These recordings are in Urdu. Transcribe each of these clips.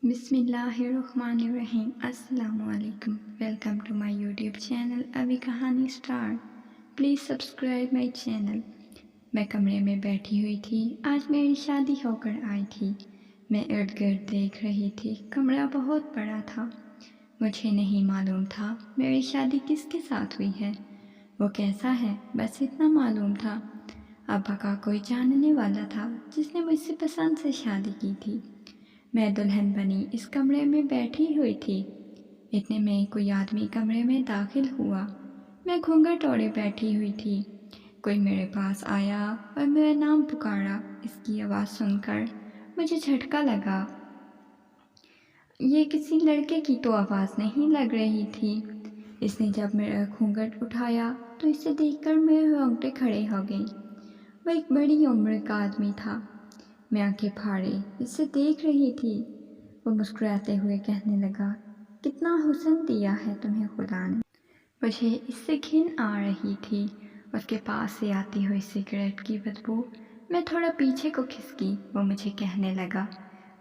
بسم اللہ الرحمن الرحیم۔ السلام علیکم، welcome to my YouTube channel ابھی کہانی start. Please subscribe my channel. میں کمرے میں بیٹھی ہوئی تھی، آج میری شادی ہو کر آئی تھی۔ میں ارد گرد دیکھ رہی تھی، کمرہ بہت بڑا تھا۔ مجھے نہیں معلوم تھا میری شادی کس کے ساتھ ہوئی ہے، وہ کیسا ہے، بس اتنا معلوم تھا ابا کا کوئی جاننے والا تھا جس نے مجھ سے پسند سے شادی کی تھی۔ میں دلہن بنی اس کمرے میں بیٹھی ہوئی تھی، اتنے میں کوئی آدمی کمرے میں داخل ہوا۔ میں گھونگھٹ اوڑھے بیٹھی ہوئی تھی، کوئی میرے پاس آیا اور میرا نام پکارا۔ اس کی آواز سن کر مجھے جھٹکا لگا، یہ کسی لڑکے کی تو آواز نہیں لگ رہی تھی۔ اس نے جب میرا گھونگھٹ اٹھایا تو اسے دیکھ کر میرے رونگٹے کھڑے ہو گئے۔ وہ ایک بڑی عمر کا آدمی تھا۔ میں آنکھیں پھاڑے اسے دیکھ رہی تھی۔ وہ مسکراتے ہوئے کہنے لگا، کتنا حسن دیا ہے تمہیں خدا نے۔ مجھے اس سے گھن آ رہی تھی، اس کے پاس سے آتی ہوئی سگریٹ کی بدبو۔ میں تھوڑا پیچھے کو کھسکی۔ وہ مجھے کہنے لگا،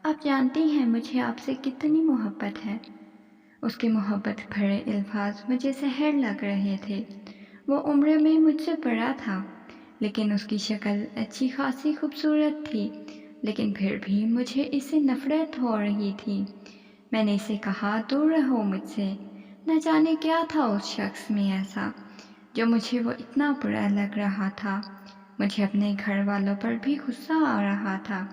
آپ جانتی ہیں مجھے آپ سے کتنی محبت ہے۔ اس کے محبت بھرے الفاظ مجھے زہر لگ رہے تھے۔ وہ عمر میں مجھ سے بڑا تھا، لیکن اس کی شکل اچھی خاصی خوبصورت تھی، لیکن پھر بھی مجھے اس سے نفرت ہو رہی تھی۔ میں نے اسے کہا، دور رہو مجھ سے۔ نہ جانے کیا تھا اس شخص میں ایسا جو مجھے وہ اتنا برا لگ رہا تھا۔ مجھے اپنے گھر والوں پر بھی غصہ آ رہا تھا،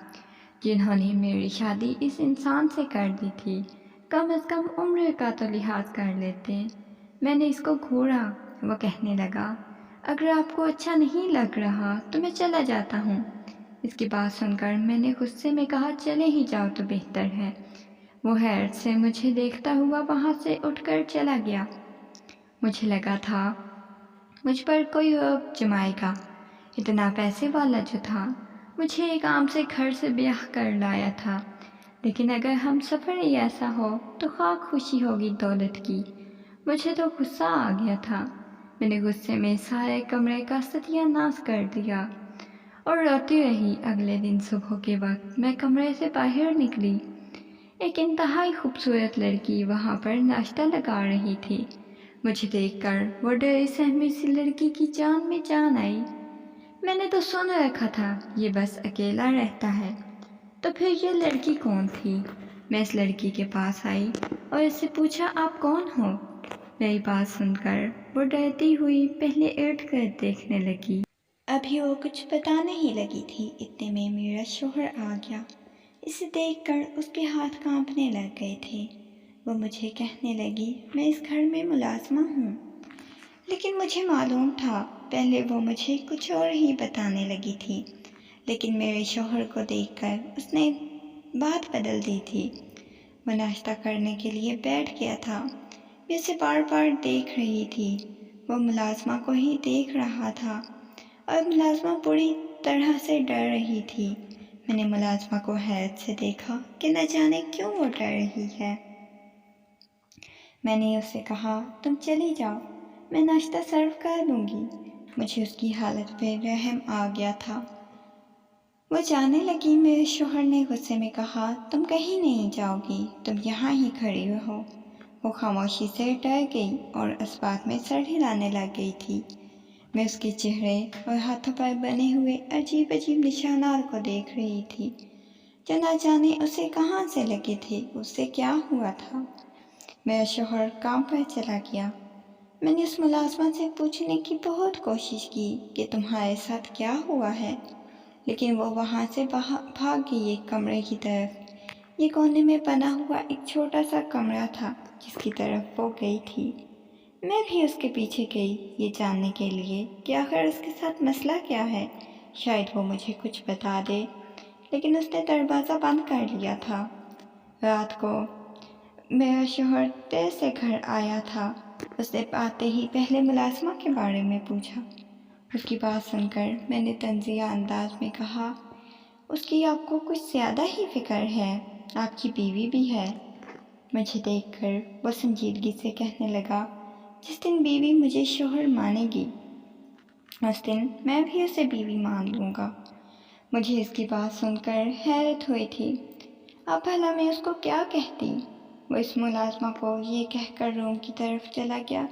جنہوں نے میری شادی اس انسان سے کر دی تھی۔ کم از کم عمر کا تو لحاظ کر لیتے۔ میں نے اس کو گھورا۔ وہ کہنے لگا، اگر آپ کو اچھا نہیں لگ رہا تو میں چلا جاتا ہوں۔ اس کی بات سن کر میں نے غصے میں کہا، چلے ہی جاؤ تو بہتر ہے۔ وہ حیرت سے مجھے دیکھتا ہوا وہاں سے اٹھ کر چلا گیا۔ مجھے لگا تھا مجھ پر کوئی عیب جمائے گا، اتنا پیسے والا جو تھا، مجھے ایک عام سے گھر سے بیاہ کر لایا تھا۔ لیکن اگر ہم سفر ہی ایسا ہو تو خواہ خوشی ہوگی دولت کی۔ مجھے تو غصہ آ گیا تھا۔ میں نے غصے میں سارے کمرے کا ستیہ ناش کر دیا اور روتی رہی۔ اگلے دن صبح کے وقت میں کمرے سے باہر نکلی۔ ایک انتہائی خوبصورت لڑکی وہاں پر ناشتہ لگا رہی تھی۔ مجھے دیکھ کر وہ ڈری سہمی سی لڑکی کی جان میں جان آئی۔ میں نے تو سن رکھا تھا یہ بس اکیلا رہتا ہے، تو پھر یہ لڑکی کون تھی؟ میں اس لڑکی کے پاس آئی اور اس سے پوچھا، آپ کون ہو؟ میری بات سن کر وہ ڈرتی ہوئی پہلے ارد گرد دیکھنے لگی۔ ابھی وہ کچھ بتانے ہی لگی تھی، اتنے میں میرا شوہر آ گیا۔ اسے دیکھ کر اس کے ہاتھ کانپنے لگ گئے تھے۔ وہ مجھے کہنے لگی، میں اس گھر میں ملازمہ ہوں۔ لیکن مجھے معلوم تھا، پہلے وہ مجھے کچھ اور ہی بتانے لگی تھی، لیکن میرے شوہر کو دیکھ کر اس نے بات بدل دی تھی۔ وہ ناشتہ کرنے کے لیے بیٹھ گیا تھا۔ میں اسے بار بار دیکھ رہی تھی۔ وہ ملازمہ کو ہی دیکھ رہا تھا اور ملازمہ بری طرح سے ڈر رہی تھی۔ میں نے ملازمہ کو حیرت سے دیکھا کہ نہ جانے کیوں وہ ڈر رہی ہے۔ میں نے اس سے کہا، تم چلی جاؤ، میں ناشتہ سرو کر دوں گی۔ مجھے اس کی حالت پہ رحم آ گیا تھا۔ وہ جانے لگی۔ میرے شوہر نے غصے میں کہا، تم کہیں نہیں جاؤ گی، تم یہاں ہی کھڑی رہو۔ وہ خاموشی سے ڈر گئی اور اس بات میں سر ہلانے لگ گئی تھی۔ میں اس کے چہرے اور ہاتھوں پر بنے ہوئے عجیب عجیب نشانات کو دیکھ رہی تھی، جو نہ جانے اسے کہاں سے لگے تھے، اس سے کیا ہوا تھا۔ میرا شوہر کام پر چلا گیا۔ میں نے اس ملازمہ سے پوچھنے کی بہت کوشش کی کہ تمہارے ساتھ کیا ہوا ہے، لیکن وہ وہاں سے بھاگ گئی ایک کمرے کی طرف۔ یہ کونے میں بنا ہوا ایک چھوٹا سا کمرہ تھا جس کی طرف وہ گئی تھی۔ میں بھی اس کے پیچھے گئی، یہ جاننے کے لیے کہ آخر اس کے ساتھ مسئلہ کیا ہے، شاید وہ مجھے کچھ بتا دے، لیکن اس نے دروازہ بند کر لیا تھا۔ رات کو میرا شوہر دیر سے گھر آیا تھا۔ اس نے آتے ہی پہلے ملازمہ کے بارے میں پوچھا۔ اس کی بات سن کر میں نے طنزیہ انداز میں کہا، اس کی آپ کو کچھ زیادہ ہی فکر ہے، آپ کی بیوی بھی ہے۔ مجھے دیکھ کر وہ سنجیدگی سے کہنے لگا، جس دن بیوی مجھے شوہر مانے گی، اس دن میں بھی اسے بیوی مان لوں گا۔ مجھے اس کی بات سن کر حیرت ہوئی تھی۔ اب بھلا میں اس کو کیا کہتی؟ وہ اس ملازمہ کو یہ کہہ کر روم کی طرف چلا گیا،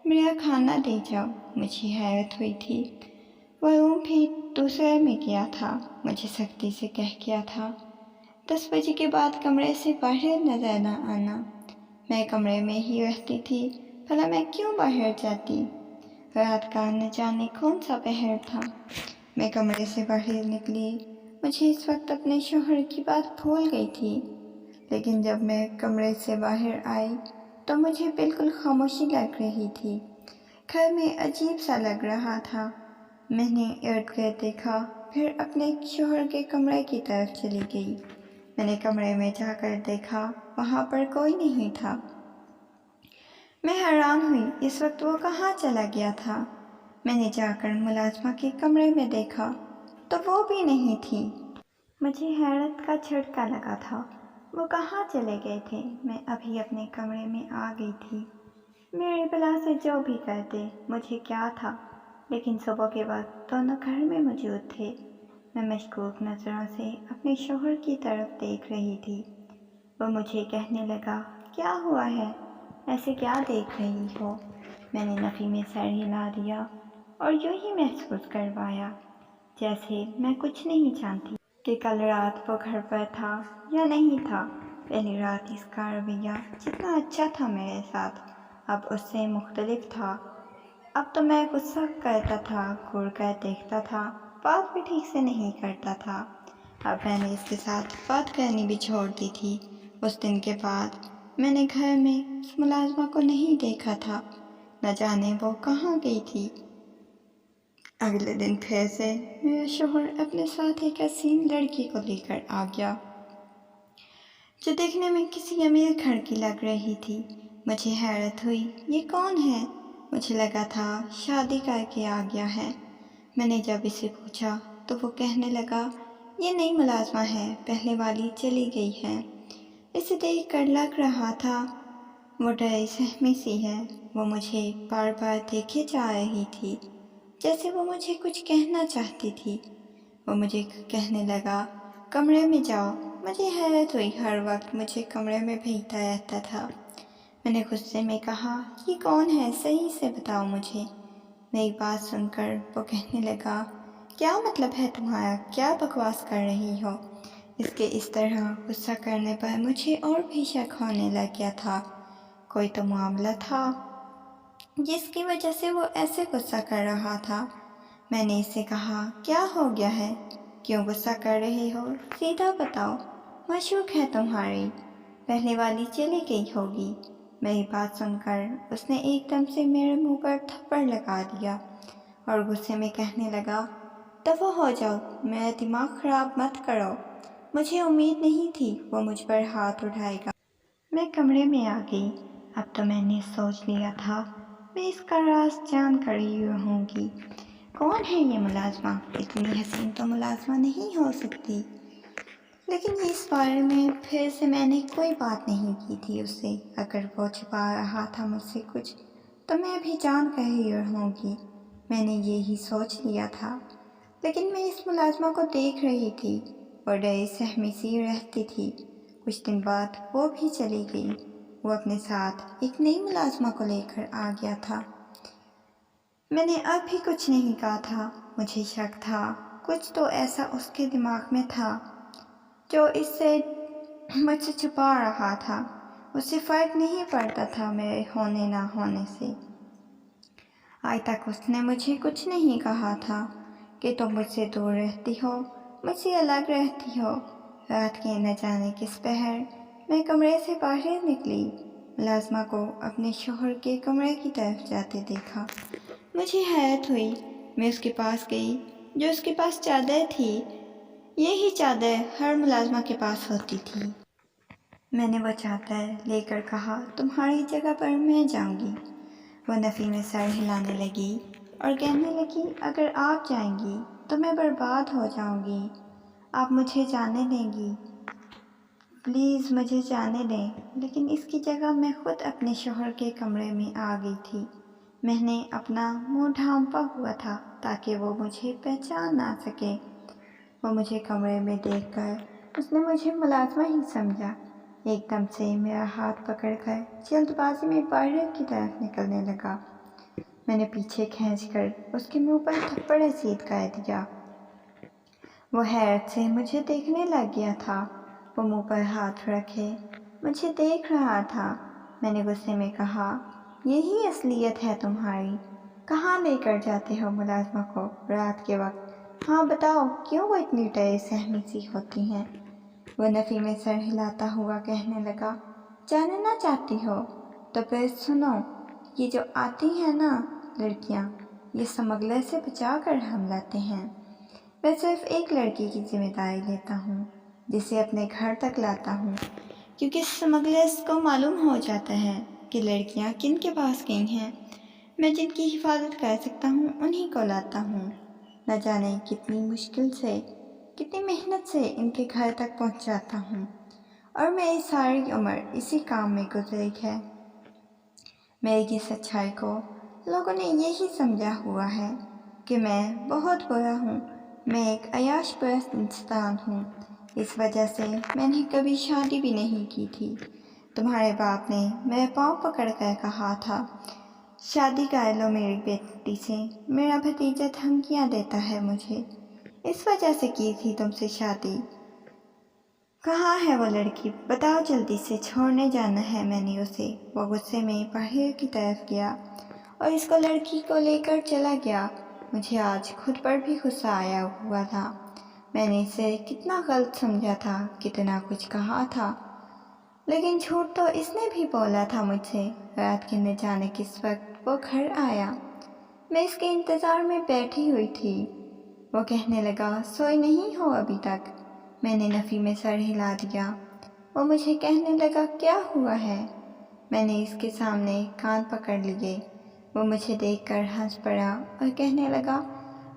میرا کھانا دے جاؤ۔ مجھے حیرت ہوئی تھی، وہ روم بھی دوسرے میں گیا تھا، مجھے سختی سے کہہ گیا تھا 10 بجے کے بعد کمرے سے باہر نظر نہ آنا۔ میں کمرے میں ہی رہتی تھی، بھلا میں کیوں باہر جاتی؟ رات کا نہ جانے کون سا پہر تھا۔ میں کمرے سے باہر نکلی، مجھے اس وقت اپنے شوہر کی بات بھول گئی تھی، لیکن جب میں کمرے سے باہر آئی تو مجھے بالکل خاموشی لگ رہی تھی، گھر میں عجیب سا لگ رہا تھا۔ میں نے ارد گرد دیکھا، پھر اپنے شوہر کے کمرے کی طرف چلی گئی۔ میں نے کمرے میں جا کر دیکھا، وہاں پر کوئی نہیں تھا۔ میں حیران ہوئی، اس وقت وہ کہاں چلا گیا تھا؟ میں نے جا کر ملازمہ کے کمرے میں دیکھا تو وہ بھی نہیں تھی۔ مجھے حیرت کا جھٹکا لگا تھا، وہ کہاں چلے گئے تھے؟ میں ابھی اپنے کمرے میں آ گئی تھی، میرے بلا سے جو بھی کرتے مجھے کیا تھا، لیکن صبح کے وقت دونوں گھر میں موجود تھے۔ میں مشکوک نظروں سے اپنے شوہر کی طرف دیکھ رہی تھی۔ وہ مجھے کہنے لگا، کیا ہوا ہے؟ ایسے کیا دیکھ رہی ہو؟ میں نے نفی میں سر ہلا دیا اور یوں ہی محسوس کروایا جیسے میں کچھ نہیں جانتی کہ کل رات وہ گھر پر تھا یا نہیں تھا۔ پہلی رات اس کا رویہ جتنا اچھا تھا میرے ساتھ، اب اس سے مختلف تھا۔ اب تو میں غصہ کرتا تھا، گھور کر دیکھتا تھا، بات بھی ٹھیک سے نہیں کرتا تھا۔ اب میں نے اس کے ساتھ بات کرنی بھی چھوڑ دی تھی۔ اس دن کے بعد میں نے گھر میں اس ملازمہ کو نہیں دیکھا تھا، نہ جانے وہ کہاں گئی تھی۔ اگلے دن پھر سے میرا شوہر اپنے ساتھ ایک حسین لڑکی کو لے کر آ گیا جو دیکھنے میں کسی امیر گھر کی لگ رہی تھی۔ مجھے حیرت ہوئی، یہ کون ہے؟ مجھے لگا تھا شادی کر کے آ گیا ہے۔ میں نے جب اسے پوچھا تو وہ کہنے لگا، یہ نئی ملازمہ ہے، پہلے والی چلی گئی ہے۔ اسے دیکھ کر لگ رہا تھا وہ ڈری سہمی سی ہے۔ وہ مجھے بار بار دیکھے جا رہی تھی، جیسے وہ مجھے کچھ کہنا چاہتی تھی۔ وہ مجھے کہنے لگا، کمرے میں جاؤ۔ مجھے حیرت ہوئی، ہر وقت مجھے کمرے میں بھیجتا رہتا تھا۔ میں نے غصے میں کہا، یہ کون ہے؟ صحیح سے بتاؤ مجھے۔ میری بات سن کر وہ کہنے لگا، کیا مطلب ہے تمہارا؟ کیا بکواس کر رہی ہو؟ اس کے اس طرح غصہ کرنے پر مجھے اور بھی شک ہونے لگ گیا تھا۔ کوئی تو معاملہ تھا جس کی وجہ سے وہ ایسے غصہ کر رہا تھا۔ میں نے اسے کہا، کیا ہو گیا ہے؟ کیوں غصہ کر رہی ہو؟ سیدھا بتاؤ، مشکوک ہے تمہاری، پہلے والی چلی گئی ہوگی۔ میری بات سن کر اس نے ایک دم سے میرے منہ پر تھپڑ لگا دیا اور غصے میں کہنے لگا، دفع ہو جاؤ، میرا دماغ خراب مت کرو۔ مجھے امید نہیں تھی وہ مجھ پر ہاتھ اٹھائے گا۔ میں کمرے میں آ گئی۔ اب تو میں نے سوچ لیا تھا میں اس کا راز جان کر ہی رہوں گی۔ کون ہے یہ ملازمہ؟ اتنی حسین تو ملازمہ نہیں ہو سکتی۔ لیکن اس بارے میں پھر سے میں نے کوئی بات نہیں کی تھی اس سے۔ اگر وہ چھپا رہا تھا مجھ سے کچھ تو میں بھی جان کر ہی رہوں گی، میں نے یہی سوچ لیا تھا۔ لیکن میں اس ملازمہ کو دیکھ رہی تھی، وہ ڈری سہمی سی رہتی تھی۔ کچھ دن بعد وہ بھی چلی گئی۔ وہ اپنے ساتھ ایک نئی ملازمہ کو لے کر آ گیا تھا۔ میں نے اب بھی کچھ نہیں کہا تھا۔ مجھے شک تھا کچھ تو ایسا اس کے دماغ میں تھا جو اس سے مجھ سے چھپا رہا تھا۔ اسے فرق نہیں پڑتا تھا میرے ہونے نہ ہونے سے۔ آج تک اس نے مجھے کچھ نہیں کہا تھا کہ تم مجھ سے دور رہتی ہو، مجھ سے الگ رہتی ہو۔ رات کے نہ جانے کس پہر میں کمرے سے باہر نکلی، ملازمہ کو اپنے شوہر کے کمرے کی طرف جاتے دیکھا۔ مجھے حیرت ہوئی، میں اس کے پاس گئی جو اس کے پاس چادر تھی۔ یہی چادر ہر ملازمہ کے پاس ہوتی تھی۔ میں نے وہ چادر لے کر کہا، تمہاری جگہ پر میں جاؤں گی۔ وہ نفی میں سر ہلانے لگی اور کہنے لگی، اگر آپ جائیں گی تو میں برباد ہو جاؤں گی۔ آپ مجھے جانے دیں گی؟ پلیز مجھے جانے دیں۔ لیکن اس کی جگہ میں خود اپنے شوہر کے کمرے میں آ گئی تھی۔ میں نے اپنا منہ ڈھانپا ہوا تھا تاکہ وہ مجھے پہچان نہ سکے۔ وہ مجھے کمرے میں دیکھ کر اس نے مجھے ملازمہ ہی سمجھا۔ ایک دم سے میرا ہاتھ پکڑ کر جلد بازی میں باہر کی طرف نکلنے لگا۔ میں نے پیچھے کھینچ کر اس کے منہ پر تھپڑ ایسید کر دیا۔ وہ حیرت سے مجھے دیکھنے لگ گیا تھا۔ وہ منہ پر ہاتھ رکھے مجھے دیکھ رہا تھا۔ میں نے غصے میں کہا، یہی اصلیت ہے تمہاری؟ کہاں لے کر جاتے ہو ملازمہ کو رات کے وقت؟ ہاں بتاؤ، کیوں وہ اتنی ڈرے سہمی سی ہوتی ہیں؟ وہ نفی میں سر ہلاتا ہوا کہنے لگا، جاننا چاہتی ہو تو پھر سنو، یہ جو آتی ہیں نا لڑکیاں، یہ سمگلر سے بچا کر ہم لاتے ہیں۔ میں صرف ایک لڑکی کی ذمہ داری لیتا ہوں جسے اپنے گھر تک لاتا ہوں، کیونکہ سمگلرز کو معلوم ہو جاتا ہے کہ لڑکیاں کن کے پاس گئی ہیں۔ میں جن کی حفاظت کر سکتا ہوں انہی کو لاتا ہوں۔ نہ جانے کتنی مشکل سے، کتنی محنت سے ان کے گھر تک پہنچاتا ہوں، اور میری ساری عمر اسی کام میں گزری ہے۔ میری کی سچائی کو لوگوں نے یہی سمجھا ہوا ہے کہ میں بہت برا ہوں، میں ایک عیاش پرست انسان ہوں۔ اس وجہ سے میں نے کبھی شادی بھی نہیں کی تھی۔ تمہارے باپ نے میرے پاؤں پکڑ کر کہا تھا، شادی کر لو میری بیٹی سے، میرا بھتیجا دھمکیاں دیتا ہے مجھے، اس وجہ سے کی تھی تم سے شادی۔ کہاں ہے وہ لڑکی؟ بتاؤ جلدی سے، چھوڑنے جانا ہے میں نے اسے۔ وہ غصے میں باہر کی طرف گیا اور اس کو لڑکی کو لے کر چلا گیا۔ مجھے آج خود پر بھی غصہ آیا ہوا تھا۔ میں نے اسے کتنا غلط سمجھا تھا، کتنا کچھ کہا تھا، لیکن جھوٹ تو اس نے بھی بولا تھا مجھ سے۔ رات کے نہ جانے کس وقت وہ گھر آیا، میں اس کے انتظار میں بیٹھی ہوئی تھی۔ وہ کہنے لگا، سوئی نہیں ہو ابھی تک؟ میں نے نفی میں سر ہلا دیا۔ وہ مجھے کہنے لگا، کیا ہوا ہے؟ میں نے اس کے سامنے کان پکڑ لیے۔ وہ مجھے دیکھ کر ہنس پڑا اور کہنے لگا،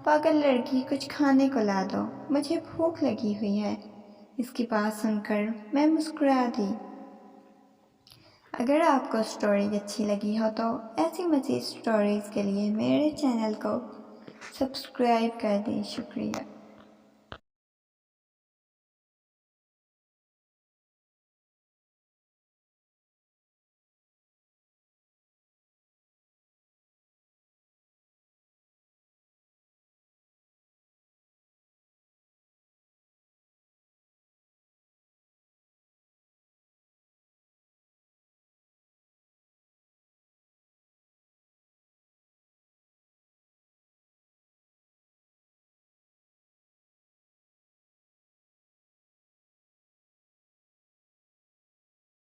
پاگل لڑکی، کچھ کھانے کو لا دو، مجھے بھوک لگی ہوئی ہے۔ اس کی بات سن کر میں مسکرا دی۔ اگر آپ کو سٹوری اچھی لگی ہو تو ایسی مزید سٹوریز کے لیے میرے چینل کو سبسکرائب کر دیں۔ شکریہ۔